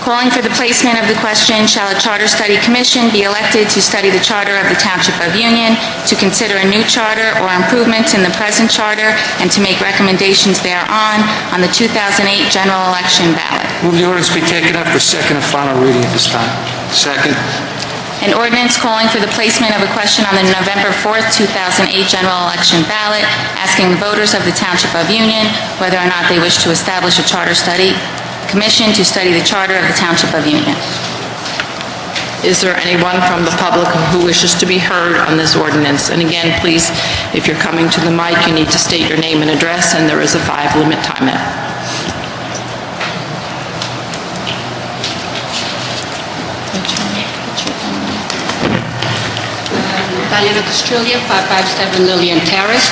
Calling for the placement of the question, shall a charter study commission be elected to study the charter of the Township of Union, to consider a new charter or improvements in the present charter, and to make recommendations thereon on the 2008 general election ballot? Move the ordinance be taken up for second and final reading at this time. Second. An ordinance calling for the placement of a question on the November 4th, 2008 general election ballot, asking the voters of the Township of Union whether or not they wish to establish a charter study commission to study the charter of the Township of Union. Is there anyone from the public who wishes to be heard on this ordinance? And again, please, if you're coming to the mic, you need to state your name and address, and there is a 5-minute time limit. Diana Castrilia, 557 Lillian Terrace.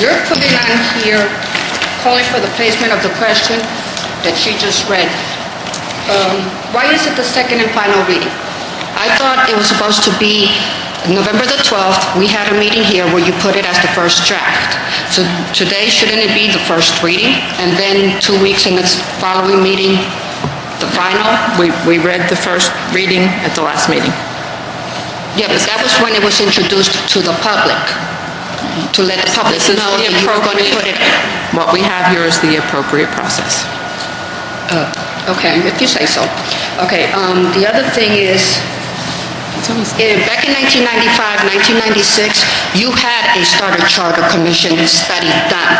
You're putting on here, calling for the placement of the question that she just read. Why is it the second and final reading? I thought it was supposed to be November the 12th. We had a meeting here where you put it as the first draft. So today, shouldn't it be the first reading? And then 2 weeks in the following meeting, the final? We read the first reading at the last meeting. Yeah, but that was when it was introduced to the public, to let the public know that you were going to put it. What we have here is the appropriate process. Okay, if you say so. Okay, the other thing is, back in 1995, 1996, you had a charter commission study done.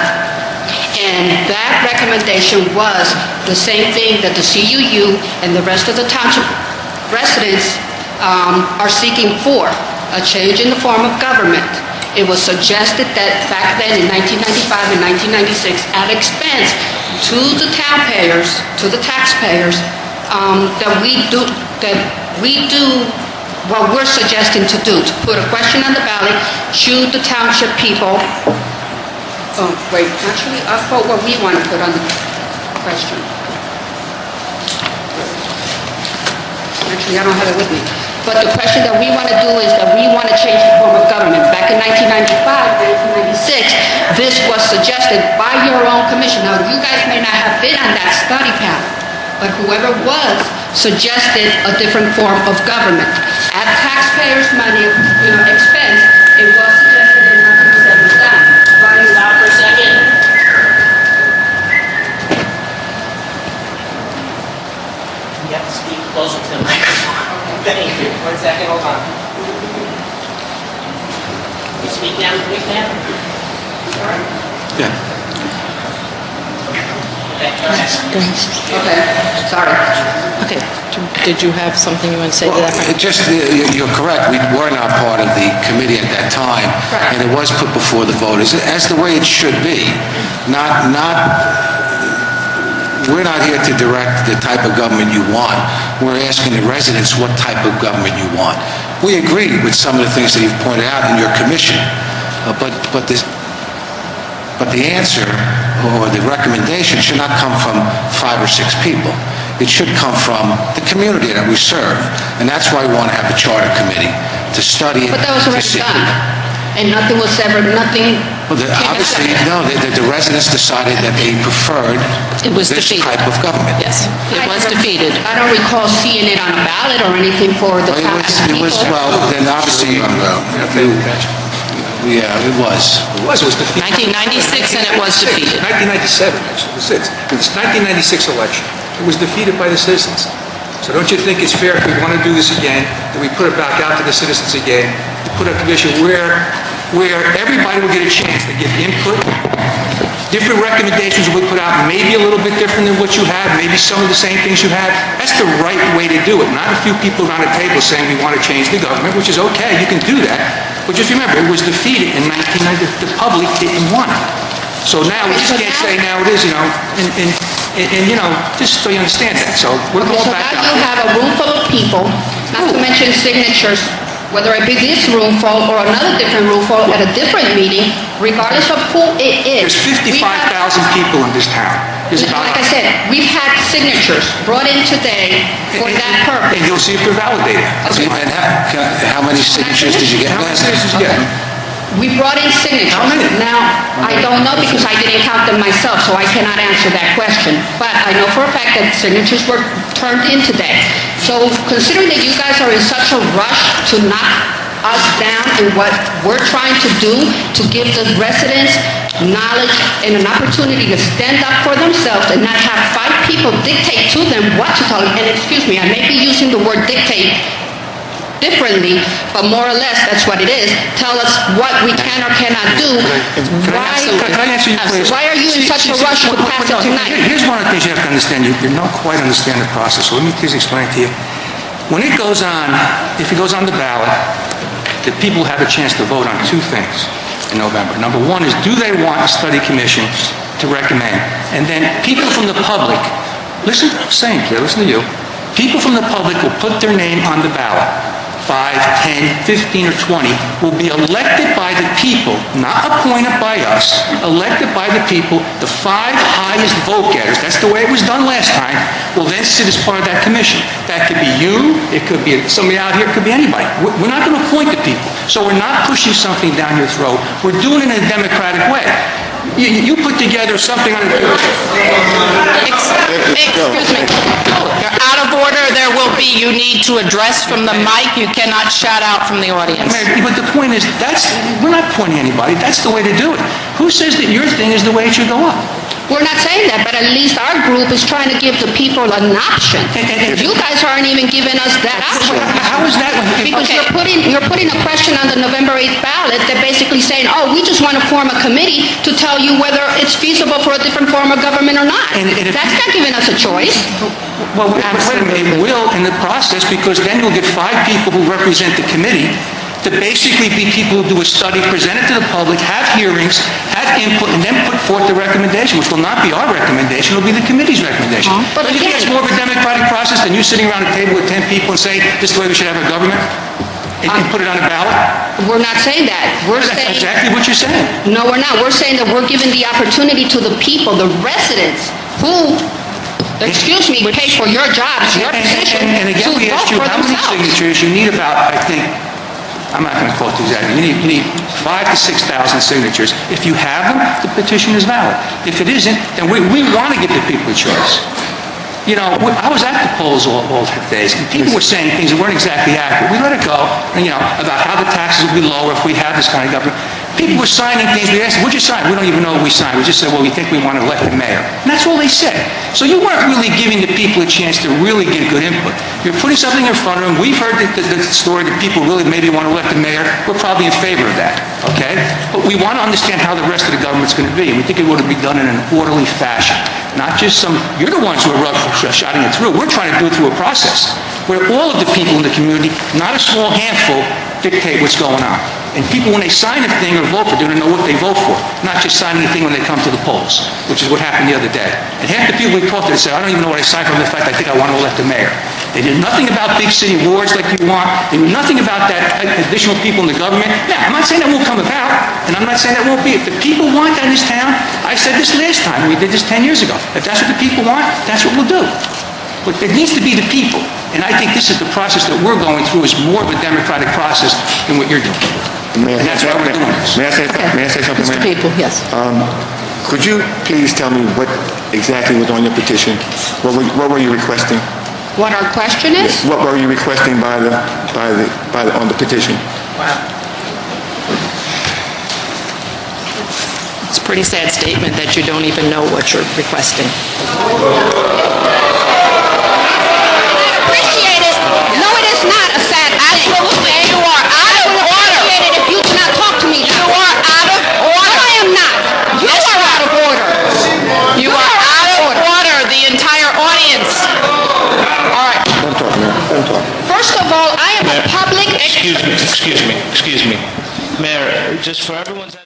And that recommendation was the same thing that the CUU and the rest of the township residents are seeking for, a change in the form of government. It was suggested that back then in 1995 and 1996, at expense to the taxpayers, that we do what we're suggesting to do, to put a question on the ballot, choose the township people. Oh, wait, actually, I'll quote what we want to put on the question. Actually, I don't have it with me. But the question that we want to do is that we want to change the form of government. Back in 1995, 1996, this was suggested by your own commission. Now, you guys may not have been on that study panel, but whoever was suggested a different form of government. At taxpayers' money, expense, it was suggested and nothing was ever done. Running loud for a second. You have to speak closer to the microphone. Thank you. 1 second, hold on. You speak now, please, ma'am? Sorry? Yeah. Okay, go ahead. Okay, sorry. Okay, did you have something you want to say to Well, that? you're correct. We were not part of the committee at that time, Right. and it was put before the voters as the way it should be. We're not here to direct the type of government you want. We're asking the residents what type of government you want. We agree with some of the things that you've pointed out in your commission, but the answer or the recommendation should not come from 5 or 6 people. It should come from the community that we serve, and that's why we want to have a charter committee to study it. But that was already done. And nothing was ever, nothing Well, obviously, no, the residents decided that they preferred It was this defeated. type of government. Yes, it was defeated. I don't recall seeing it on a ballot or anything for the Well, township people. well, then obviously, yeah, it was. It was defeated. 1996, and it was defeated. 1997, actually. It was 1996 election. It was defeated by the citizens. So don't you think it's fair if we want to do this again, that we put it back out to the citizens again, put a commission where everybody will get a chance to give input, different recommendations will be put out, maybe a little bit different than what you have, maybe some of the same things you have. That's the right way to do it, not a few people around a table saying we want to change the government, which is okay, you can do that. But just remember, it was defeated in 1990. The public didn't want it. So now we just can't say now it is, and just so you understand that. So we're going So back now out. you have a room full of people, not to mention signatures, whether it be this room full or another different room full at a different meeting, regardless of who it is. There's 55,000 people in this town. There's about Like I said, we've had signatures brought in today for that purpose. And you'll see if they're validated. And how many signatures did you get? How many signatures did you get? We brought in signatures. How many? Now, I don't know because I didn't count them myself, so I cannot answer that question. But I know for a fact that signatures were turned in today. So considering that you guys are in such a rush to knock us down in what we're trying to do to give the residents knowledge and an opportunity to stand up for themselves and not have 5 people dictate to them what to tell them. And excuse me, I may be using the word dictate differently, but more or less that's what it is. Tell us what we can or cannot do. Can I answer you, please? Why are you in such a rush to pass it tonight? Here's one of the things you have to understand. You don't quite understand the process, so let me please explain it to you. When it goes on, if it goes on the ballot, the people have a chance to vote on 2 things in November. Number 1 is, do they want a study commission to recommend? And then people from the public, listen to what I'm saying, please, listen to you. People from the public will put their name on the ballot. 5, 10, 15, or 20 will be elected by the people, not appointed by us, elected by the people. The 5 highest vote getters, that's the way it was done last time, will then sit as part of that commission. That could be you, it could be somebody out here, it could be anybody. We're not going to appoint the people, so we're not pushing something down your throat. We're doing it in a democratic way. You put together something on the... Excuse me. You're out of order. There will be, you need to address from the mic. You cannot shout out from the audience. But the point is, we're not pointing anybody. That's the way to do it. Who says that your thing is the way it should go up? We're not saying that, but at least our group is trying to give the people an option. You guys aren't even giving us that option. How is that? Because you're putting a question on the November 8th ballot that basically saying, oh, we just want to form a committee to tell you whether it's feasible for a different form of government or not. That's not giving us a choice. Well, wait a minute. It will in the process, because then you'll get 5 people who represent the committee to basically be people who do a study, present it to the public, have hearings, have input, and then put forth the recommendation, which will not be our recommendation, it'll be the committee's recommendation. But Don't you think it's more of a democratic process than you sitting around a table with 10 people and saying, this is the way we should have a government? And put it on a ballot? We're not saying that. We're That's saying... exactly what you're saying. No, we're not. We're saying that we're giving the opportunity to the people, the residents, who, excuse me, pay for your jobs, your position, And again, to we vote asked you for how many themselves. signatures. You need about, I think, I'm not going to quote exactly, you need 5,000 to 6,000 signatures. If you have them, the petition is valid. If it isn't, then we want to give the people a choice. You know, I was at the polls all days, and people were saying things that weren't exactly accurate. We let it go, and, about how the taxes will be lower if we have this kind of government. People were signing things. We asked, what'd you sign? We don't even know what we signed. We just said, well, we think we want to elect a mayor. And that's all they said. So you weren't really giving the people a chance to really get good input. You're putting something in front of them. We've heard the story that people really maybe want to elect a mayor. We're probably in favor of that, okay? But we want to understand how the rest of the government's going to be. And we think it would be done in an orderly fashion. Not just you're the ones who are shouting it through. We're trying to do it through a process where all of the people in the community, not a small handful, dictate what's going on. And people, when they sign a thing or vote for it, they're going to know what they vote for, not just signing a thing when they come to the polls, which is what happened the other day. And half the people we talked to say, I don't even know what I signed for, the fact I think I want to elect a mayor. They did nothing about big city wards like you want. They knew nothing about that additional people in the government. Now, I'm not saying that won't come about, and I'm not saying that won't be. If the people want that in this town, I said this last time, we did this 10 years ago. If that's what the people want, that's what we'll do. But it needs to be the people. And I think this is the process that we're going through is more of a democratic process than what you're doing. And that's why we're doing this. May I say something, Mr. Mayor? People, yes. Could you please tell me what exactly was on your petition? What were you requesting? What our question is? What were you requesting on the petition? It's a pretty sad statement that you don't even know what you're requesting. Appreciate it. No, it is not a sad. Absolutely. You are out of order. If you do not talk to me, you are out of order. No, I am not. You are out of order. You are out of order, the entire audience. All right. Don't talk, Mayor. Don't talk. First of all, I am a public... Excuse me. Mayor, just for everyone's...